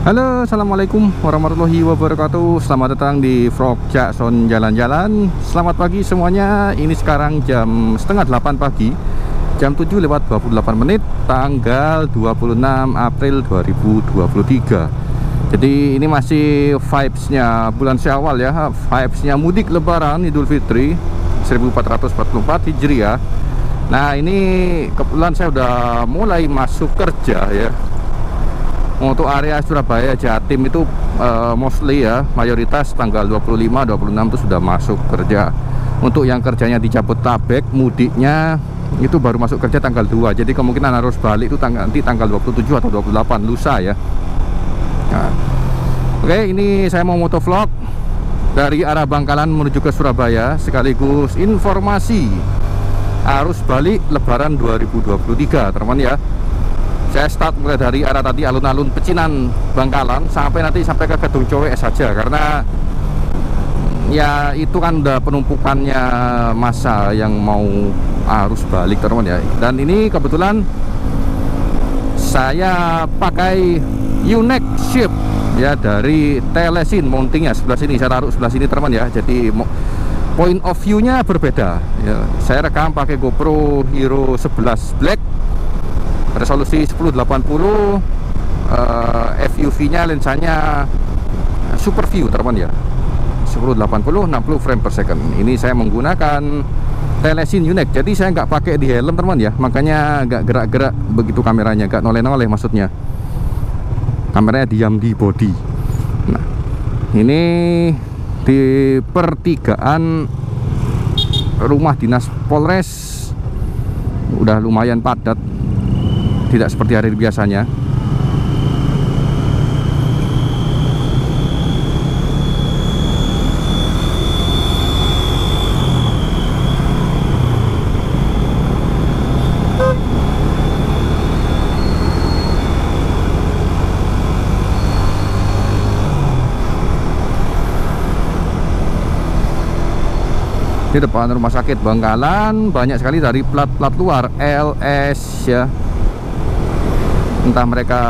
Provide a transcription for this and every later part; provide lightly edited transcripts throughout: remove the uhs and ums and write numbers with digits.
Halo, assalamualaikum warahmatullahi wabarakatuh. Selamat datang di vlog Jackson Jalan-Jalan. Selamat pagi semuanya. Ini sekarang jam setengah 8 pagi, jam 7 lewat 28 menit, tanggal 26 April 2023. Jadi ini masih vibes-nya bulan Syawal ya, vibes-nya mudik lebaran Idul Fitri 1444 Hijriah. Nah, ini kebetulan saya udah mulai masuk kerja ya. Untuk area Surabaya Jatim itu mostly ya, mayoritas tanggal 25, 26 itu sudah masuk kerja. Untuk yang kerjanya di Jabodetabek, mudiknya itu baru masuk kerja tanggal 2. Jadi kemungkinan harus balik itu nanti tanggal 27 atau 28 lusa ya. Nah, oke, ini saya mau motovlog dari arah Bangkalan menuju ke Surabaya, sekaligus informasi arus balik Lebaran 2023, teman ya. Saya start mulai dari arah tadi alun-alun Pecinan Bangkalan sampai ke Gedung Cowek saja, karena ya itu kan udah penumpukannya masa yang mau arus balik teman ya. Dan ini kebetulan saya pakai Unex Shift ya, dari Telesin mountingnya sebelah sini, saya taruh sebelah sini teman ya. Jadi point of view-nya berbeda ya. Saya rekam pakai GoPro Hero 11 Black, resolusi 1080, FUV-nya lensanya super view teman ya, 1080 60 frame per second. Ini saya menggunakan Telesin Unex, jadi saya nggak pakai di helm teman ya, makanya nggak gerak-gerak begitu kameranya, nggak noleh-noleh maksudnya, kameranya diam di body. Nah, ini di pertigaan rumah dinas Polres udah lumayan padat, tidak seperti hari biasanya. Di depan rumah sakit Bangkalan banyak sekali dari plat-plat luar, LS ya. Entah mereka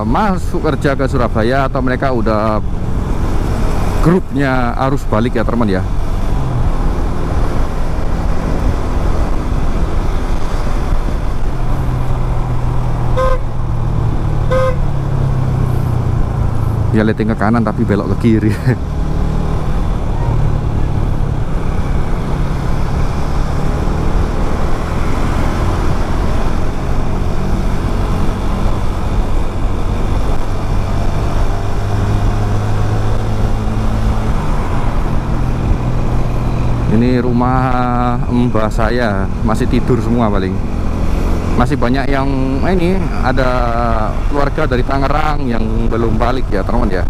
masuk kerja ke Surabaya atau mereka udah grupnya arus balik ya teman ya. Dia liatin ke kanan tapi belok ke kiri. Ini rumah mbah saya masih tidur semua paling. Masih banyak yang ini, ada keluarga dari Tangerang yang belum balik ya teman ya.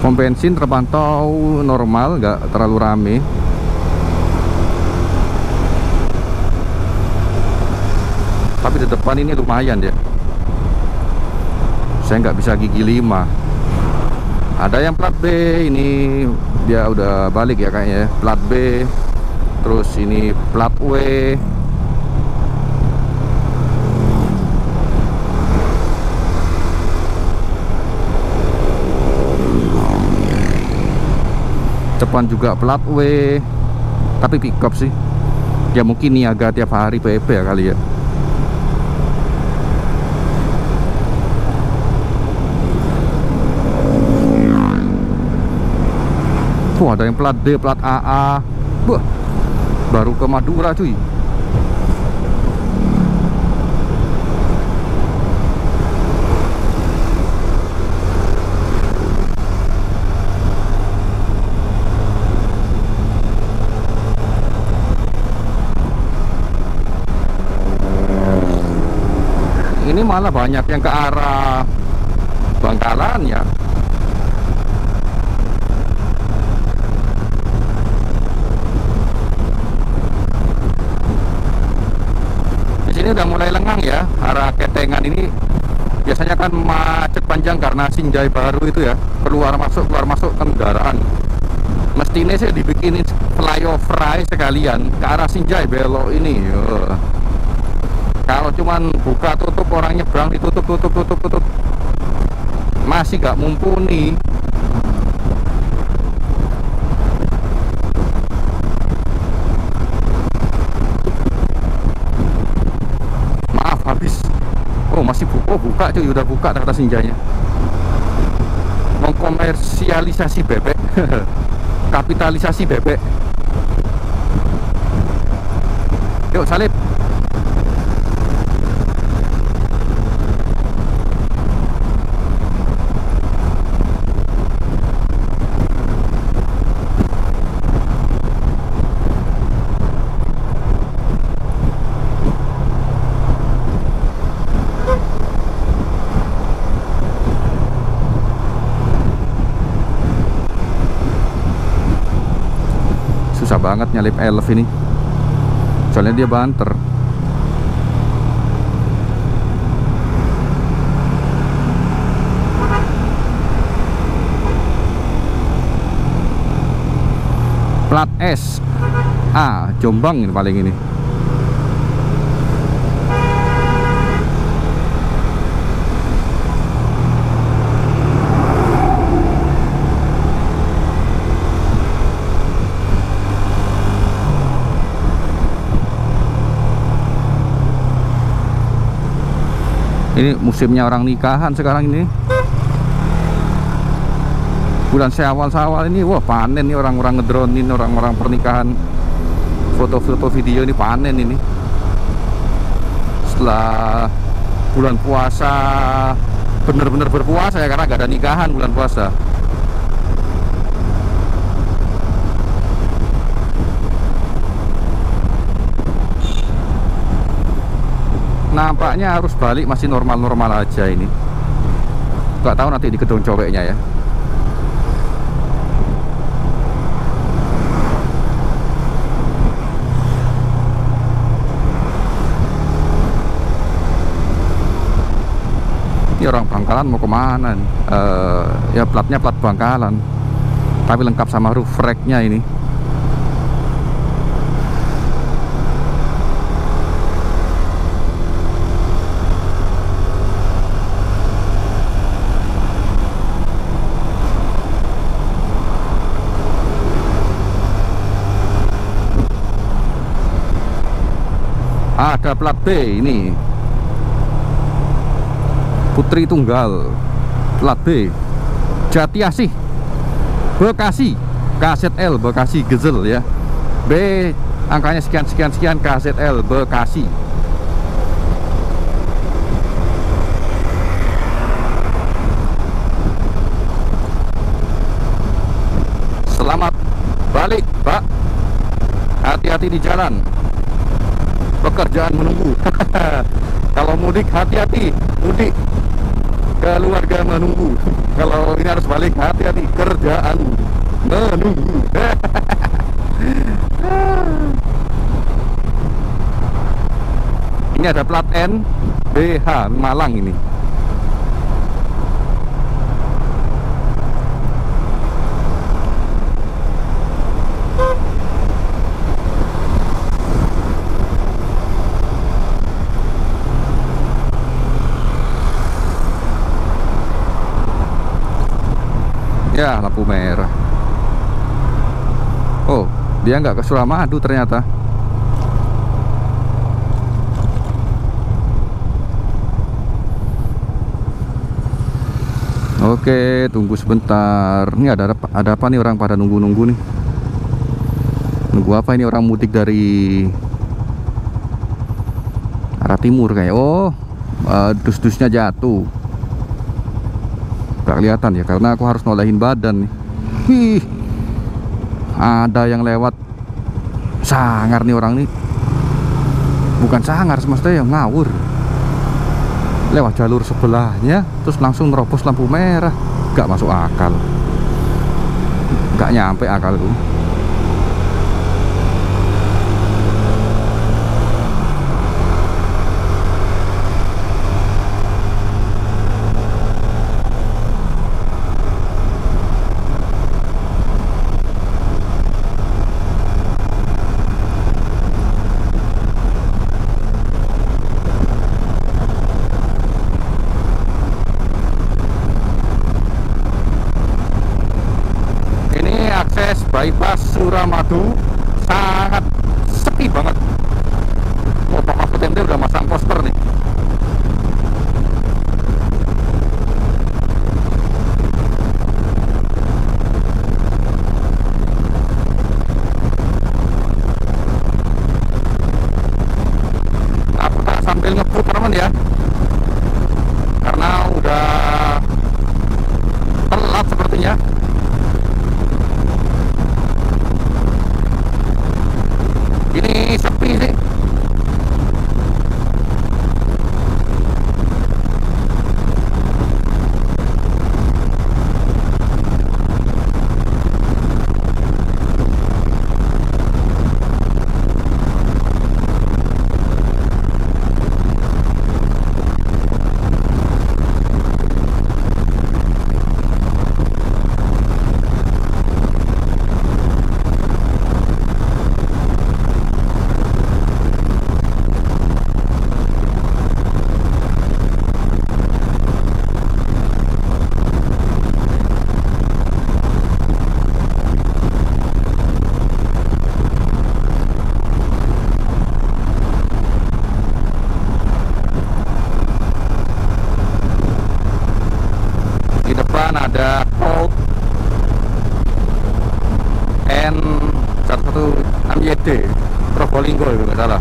Pom bensin terpantau normal, nggak terlalu rame. Tapi di depan ini lumayan ya, saya nggak bisa gigi 5. Ada yang plat B, ini dia udah balik ya kayaknya ya, plat B. Terus ini plat W. Depan juga plat W, tapi pickup sih ya, mungkin niaga tiap hari PP ya kali ya. Wah, ada yang plat D, plat AA. Wah, baru ke Madura cuy. Ini malah banyak yang ke arah Bangkalan ya. Ini udah mulai lengang ya, arah Ketengan ini biasanya kan macet panjang karena Sinjai baru itu ya, keluar masuk kendaraan. Mestinya sih dibikinin flyover aja sekalian ke arah Sinjai belok ini. Kalau cuman buka tutup orang nyebrang ditutup tutup masih gak mumpuni. Maaf habis. Oh masih buka, oh buka cuy, udah buka ternyata Sinjainya. Mengkomersialisasi bebek. Kapitalisasi bebek. Yuk salib. Susah banget nyalip elf ini, soalnya dia banter. Plat S A Jombang ini paling ini. Ini musimnya orang nikahan sekarang ini. Bulan Syawal ini, wah panen nih orang-orang ngedronein, orang-orang pernikahan. Foto-foto video ini panen ini. Setelah bulan puasa, bener-bener berpuasa ya, karena gak ada nikahan bulan puasa. Nampaknya harus balik masih normal-normal aja ini. Gak tahu nanti di gedung coweknya ya. Ini orang Bangkalan mau kemana nih? Ya platnya plat Bangkalan, tapi lengkap sama roof rack-nya ini. Ada plat B ini, Putri Tunggal, plat B, Jati Asih, Bekasi, KZL Bekasi Gezel ya. B angkanya sekian KZL Bekasi. Selamat balik, Pak. Hati-hati di jalan. Pekerjaan menunggu. Kalau mudik hati-hati, mudik keluarga menunggu. Kalau ini harus balik, hati-hati, kerjaan menunggu. Ini ada plat N BH Malang ini. Ya, lampu merah. Oh, dia nggak ke Suramadu ternyata. Oke, tunggu sebentar. Ini ada apa nih, orang pada nunggu-nunggu nih. Nunggu apa ini, orang mudik dari arah timur kayak. Oh, dus-dusnya jatuh. Gak kelihatan ya, karena aku harus nolehin badan nih. Wih, ada yang lewat sangar nih orang nih. Bukan sangar semestinya, yang ngawur. Lewat jalur sebelahnya, terus langsung nerobos lampu merah. Gak masuk akal. Gak nyampe akalku. bypass Suramadu sangat sepi banget. Oh, Pak Mahfud MD udah masang poster nih. Aku tak sambil ngebut teman ya, karena udah telat sepertinya. Ini sepi sih. Ada Colt N116YD Probolinggo itu nggak salah.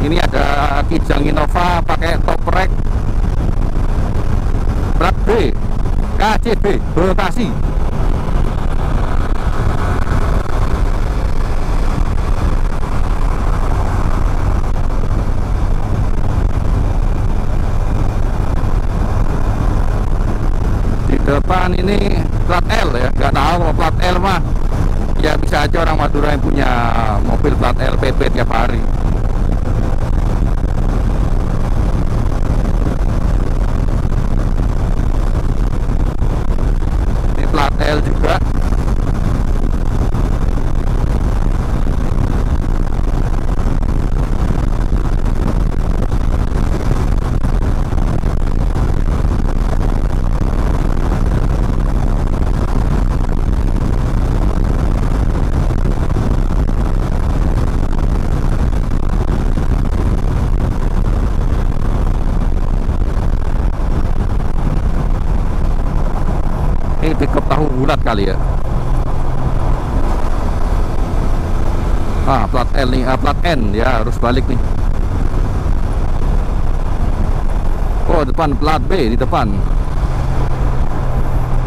Ini ada Kijang Innova pakai top rack plat B KCB Bekasi. Depan ini plat L ya, nggak tahu kalau plat L mah ya bisa aja orang Madura yang punya mobil plat L PP tiap hari. Ini plat L juga. Pickup tahu bulat kali ya. Plat L nih, plat N ya, harus balik nih. Oh, depan plat B di depan.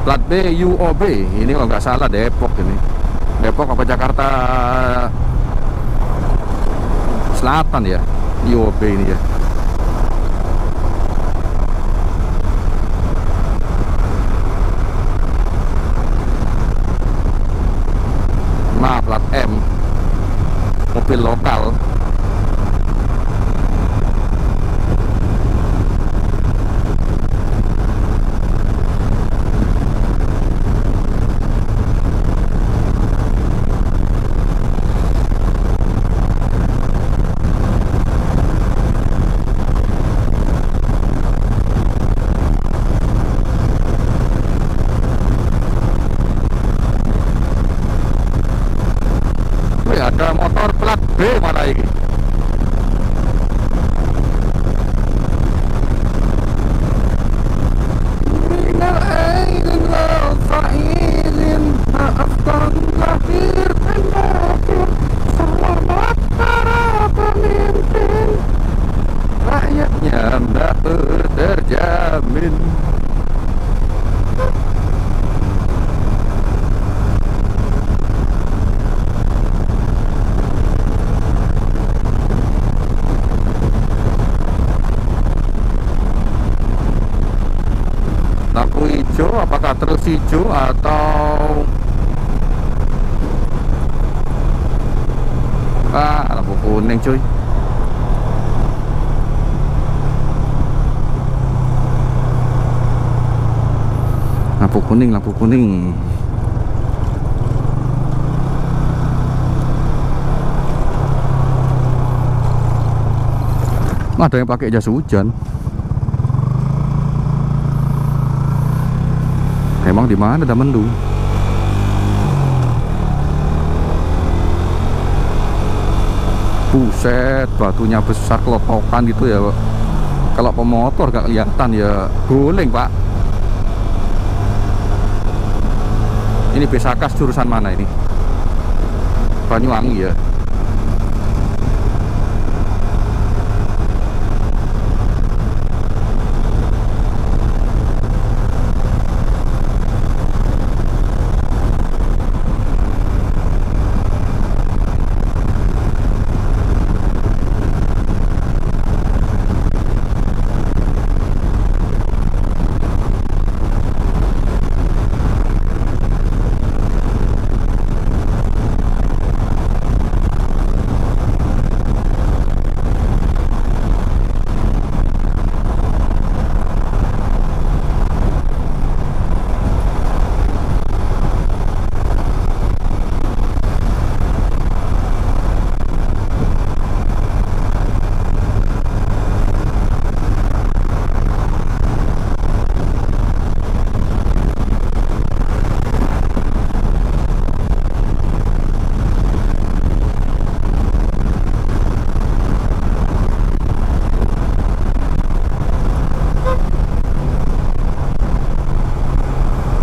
Plat B UOB. Ini kalau nggak salah Depok ini. Depok apa Jakarta Selatan ya, UOB ini ya. Plat M, mobil lokal. Ada motor plat B mana ini? Minal aidin wal faizin, maafkan lahir dan batin, selamat para pemimpin, rakyatnya ndak terjamin. Lampu hijau, apakah terus hijau atau lampu kuning cuy. Lampu kuning, lampu kuning. Ada yang pakai jas hujan. Emang di mana ada mendung? Buset, batunya besar kelotokan gitu ya. Kalau pemotor gak kelihatan ya guling pak. Ini Besakas jurusan mana ini? Banyuwangi ya.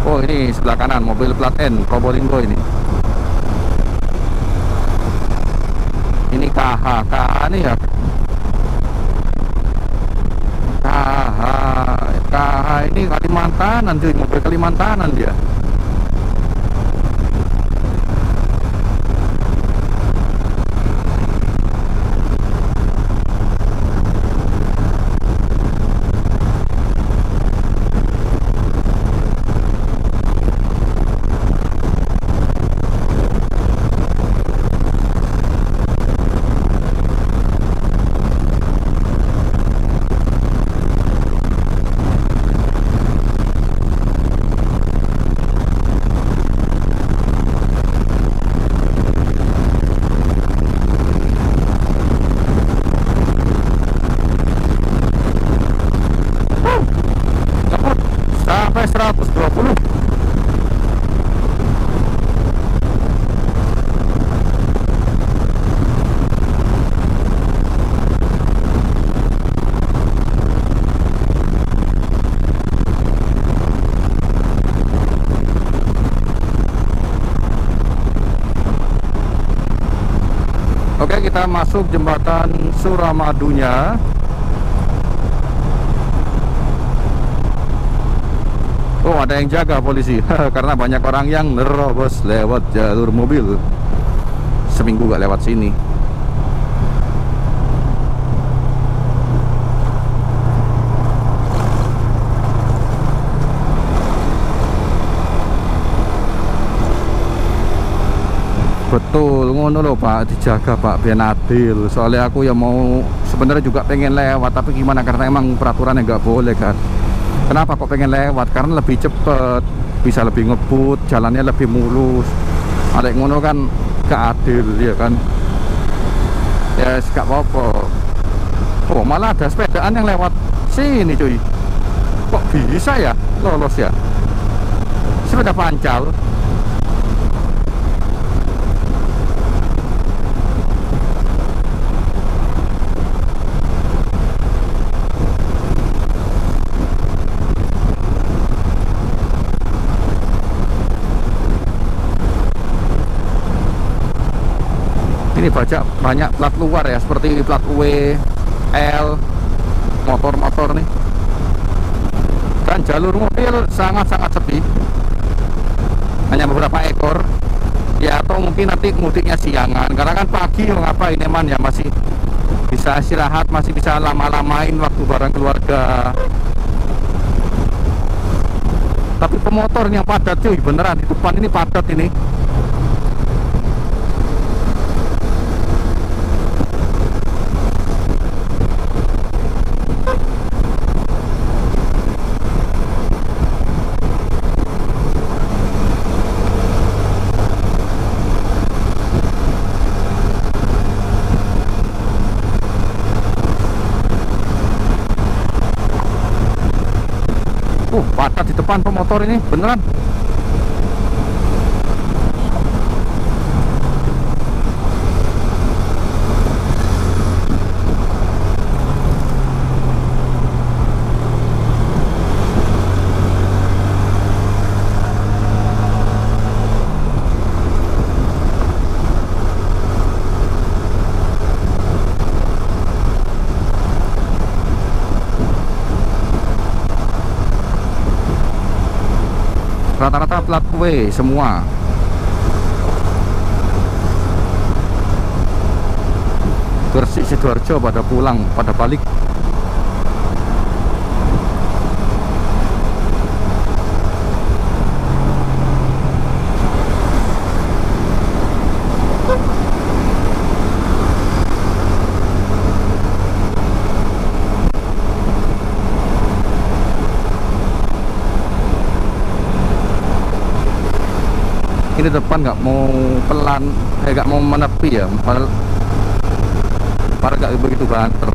Oh ini sebelah kanan mobil plat N Probolinggo ini. Ini KH nih ya. KH ini Kalimantanan cuy, mobil Kalimantanan dia. Sampai 120. Oke, kita masuk jembatan Suramadunya. Oh, ada yang jaga polisi karena banyak orang yang nerobos lewat jalur mobil. Seminggu gak lewat sini. Betul, ngono loh Pak, dijaga Pak, biar adil. Soalnya aku ya mau sebenarnya juga pengen lewat, tapi gimana karena emang peraturannya nggak boleh kan. Kenapa kok pengen lewat? Karena lebih cepet, bisa lebih ngebut, jalannya lebih mulus. Ada ngono kan gak adil ya kan. Ya yes, gak apa-apa. Oh malah ada sepedaan yang lewat sini cuy. Kok bisa ya lolos ya? Sepeda pancal. Ini banyak plat luar ya, seperti plat W, L, motor-motor nih. Dan jalur mobil sangat-sangat sepi, hanya beberapa ekor. Ya atau mungkin nanti mudiknya siangan, karena kan pagi mau ngapain eman ya, masih bisa istirahat, masih bisa lama-lamain waktu bareng keluarga. Tapi pemotor yang padat cuy, beneran di depan ini padat ini. Padat di depan pemotor ini beneran. rata-rata plat W semua. Gresik Sidoarjo pada pulang, pada balik. Ini depan nggak mau pelan, nggak mau menepi ya, padahal nggak begitu banter.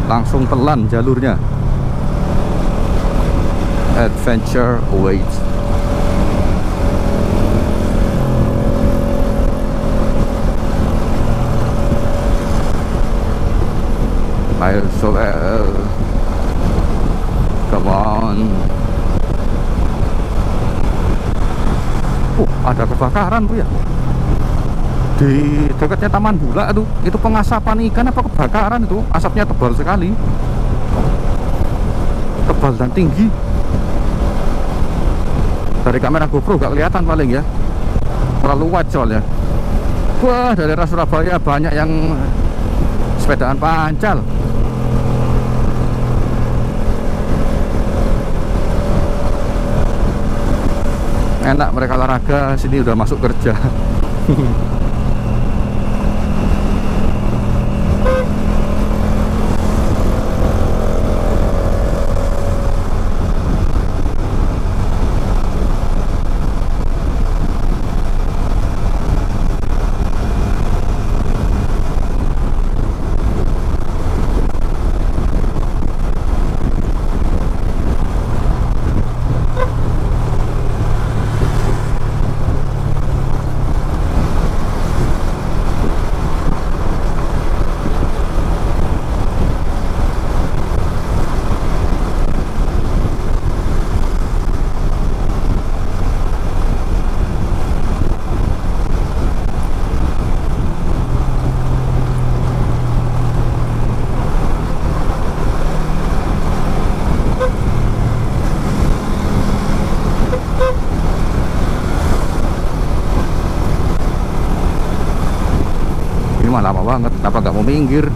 Langsung pelan jalurnya. Adventure awaits. Ayo sobat, come on. Ada kebakaran tuh ya di dekatnya Taman Bula tuh. Itu pengasapan ikan apa kebakaran itu? Asapnya tebal sekali, tebal dan tinggi. Dari kamera GoPro gak kelihatan paling ya, terlalu wide soalnya. Wah, daerah Surabaya banyak yang sepedaan pancal. Enak mereka olahraga, sini udah masuk kerja. Lama banget, kenapa nggak mau minggir?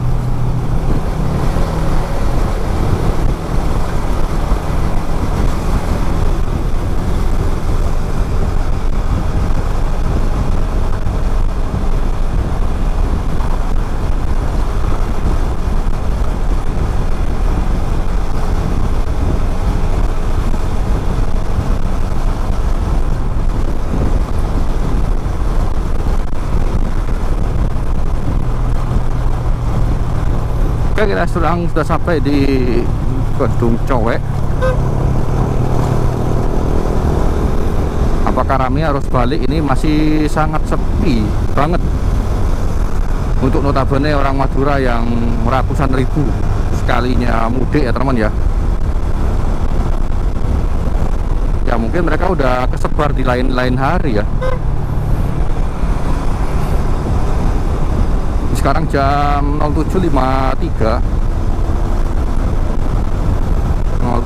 Oke, kita sudah sampai di Gedung Cowek. Apakah ramai arus balik? Ini masih sangat sepi banget. Untuk notabene orang Madura yang ratusan ribu sekalinya mudik ya teman ya. Ya mungkin mereka udah kesebar di lain-lain hari ya. Sekarang jam 07.53.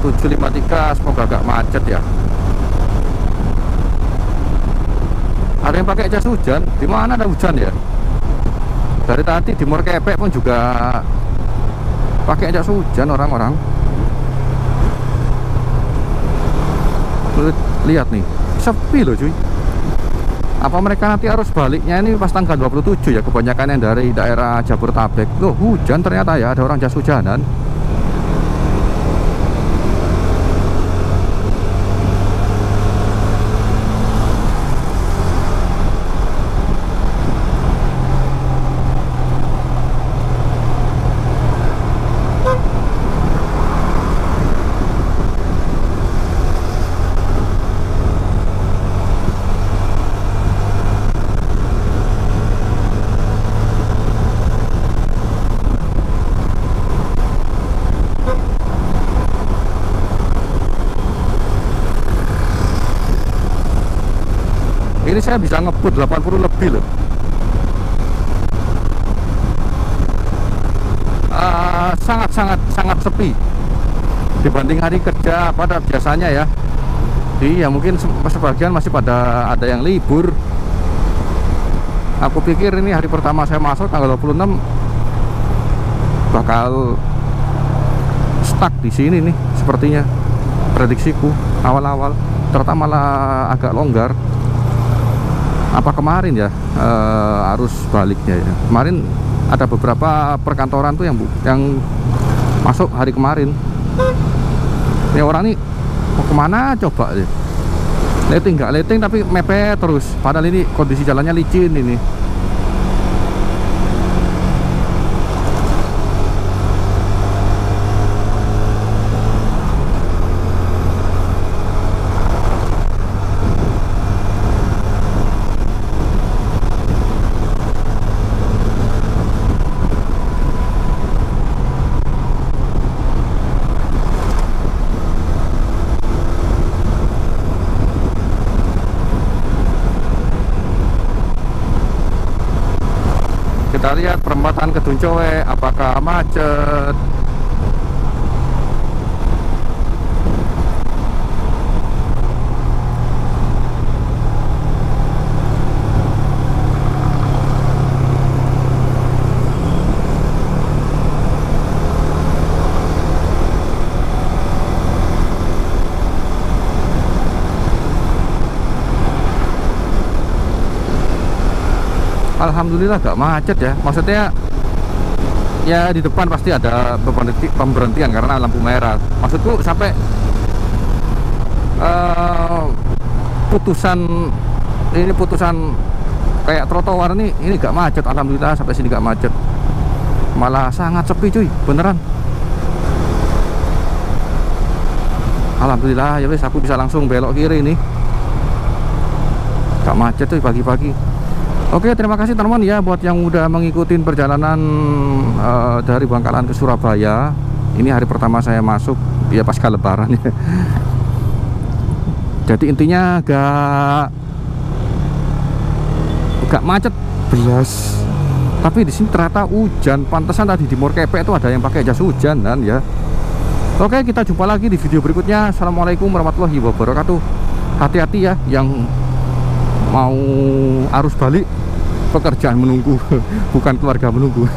07.53, semoga agak macet ya. Ada yang pakai jas hujan, di mana ada hujan ya? Dari tadi di Morkepek pun juga pakai jas hujan orang-orang. Lihat nih, sepi loh cuy. Apa mereka nanti arus baliknya ini pas tanggal 27 ya, kebanyakan yang dari daerah Jabodetabek. Loh, hujan ternyata ya, ada orang jas hujanan. Ini saya bisa ngebut 80 lebih loh. Sangat sepi dibanding hari kerja pada biasanya ya. Iya, mungkin sebagian masih pada ada yang libur. Aku pikir ini hari pertama saya masuk tanggal 26 bakal stuck di sini nih sepertinya, prediksiku awal-awal. Ternyata malah agak longgar. Apa kemarin ya arus baliknya ya. Kemarin ada beberapa perkantoran tuh yang masuk hari kemarin. Ini orang nih mau kemana coba ya? Letting nggak letting tapi mepet terus. Padahal ini kondisi jalannya licin ini. Kita lihat perempatan Kedungcowe apakah macet. Alhamdulillah gak macet ya. Maksudnya ya di depan pasti ada pemberhentian karena lampu merah. Maksudku sampai putusan kayak trotoar ini gak macet. Alhamdulillah sampai sini gak macet. Malah sangat sepi cuy, beneran. Alhamdulillah ya wes, aku bisa langsung belok kiri ini. Gak macet tuh pagi-pagi. Oke, terima kasih teman-teman ya buat yang udah mengikuti perjalanan dari Bangkalan ke Surabaya. Ini hari pertama saya masuk ya pasca lebaran ya. Jadi intinya gak macet belas. Tapi di sini ternyata hujan. Pantesan tadi di Morkepe itu ada yang pakai jas hujan dan ya. Oke, kita jumpa lagi di video berikutnya. Assalamualaikum warahmatullahi wabarakatuh. Hati-hati ya yang mau arus balik, pekerjaan menunggu bukan keluarga menunggu.